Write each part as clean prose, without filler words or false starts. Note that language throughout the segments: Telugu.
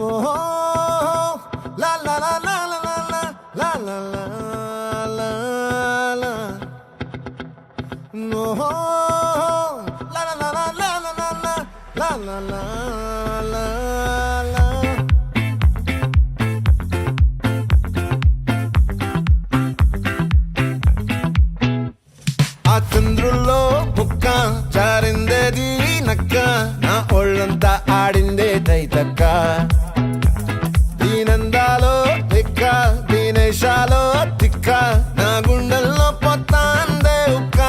Oh, la la la la la la la la la la la. No, la la la la la la la la la la la. ఆ చంద్రుల్లో ముక్క జారిందేది నక్క నా ఒళ్ళంతా ఆడిందే తైతక్క దీనందాలో లెక్క దీనేశాలో తిక్క నా గుండెల్లో పొత్తాందే ఉక్క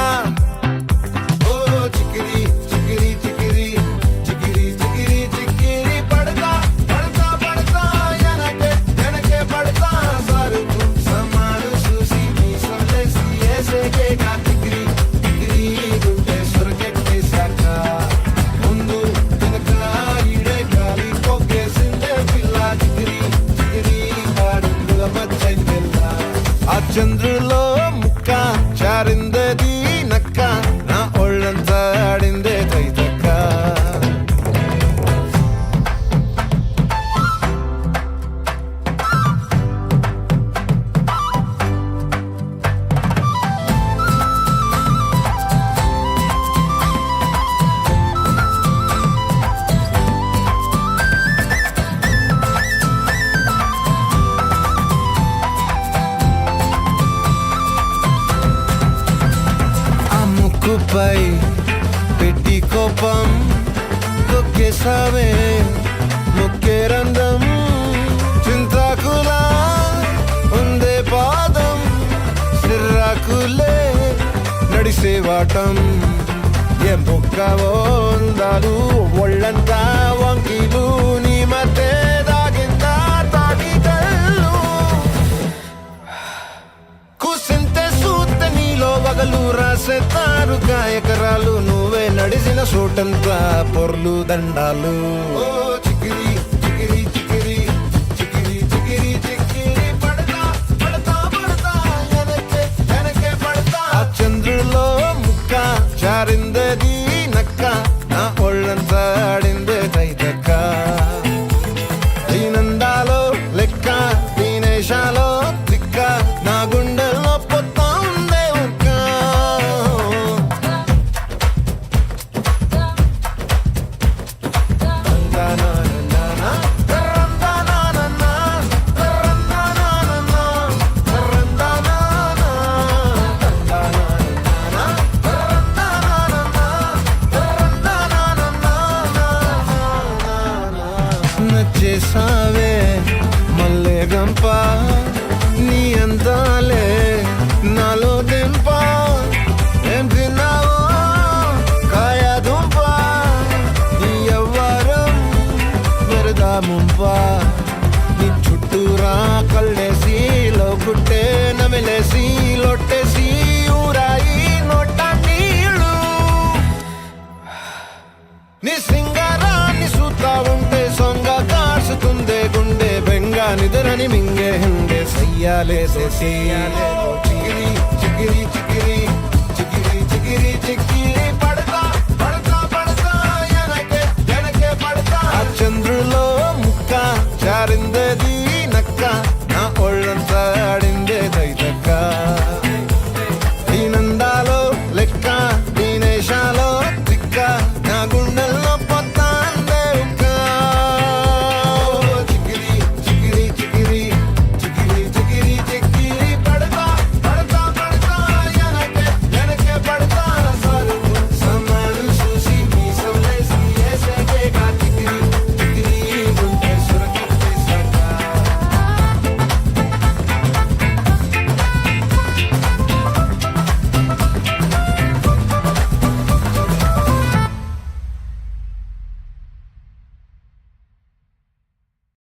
ఓ చికిరి చికిరి చికిరి చికిరి చికిరి చికిరి పడతా పడతా పడతా ఎనకే ఎనకే పడతా సరుకు సమాను చూసి నీ సొల్లేసి ఏసేకే గా చికిరి చికిరి గుండె సొరకెట్టేశాక ముందు వెనక ఈడే గాలి కొక్కేసిందే పిల్ల చికిరి చికిరి అడుగుల మచ్చైన పిల్ల ఆ చంద్రులో ముక్క చారిందది నక్క నా ఒళ్ళంతా ఆడిందే తైతక్క ఆ ముక్కుపై పెట్టి కోపం తొక్కేసావే ముక్కే రంధ్రం చింతాకులా ఉందే పాదం సిర్రాకులే నడిసే వాటం ఏం బొక్కవో అందాలు ఒళ్ళంతా వంకీలు నీ మధ్య దాగిందా తాగిదల్లు కూసింతే సూత్తే నీలో వగలు రాసేతారు గాయకరాలు నువ్వే నడిసిన సూటంతా పొర్లు దండాలు ఓ చికిరి చికిరి చికిరి చికిరి చికిరి చికిరి పడతా పడతా పడతా ఎనకే ఎనకే పడతా ఆ చంద్రులో ముక్క చారిందది నక్క నా ఒళ్ళంతా ఆడిందే తైతక్క దీనందాలో లెక్క దీనేశాలో తిక్క నా గుండెల్లో పొత్తా ఉందే ఉక్క నచ్చేసావే మల్లె గంప నీ అందాలే నాలో దింప ఏం తిన్నావో కాయ దుంప నీ ఎవ్వరం వెరదా ముంప నీ చుట్టూరా కళ్ళేసి లోకుట్టే నమిలేసి లొట్టేసి ఊరాయి నోట నీళ్ళు నీ సింగారాన్ని చూస్తా ఉంటే సొంగ కాసుతుందే గుండె బెంగ నిద్రని మింగే హండే సయ్యాలే చికిరి చికిరి చికిరి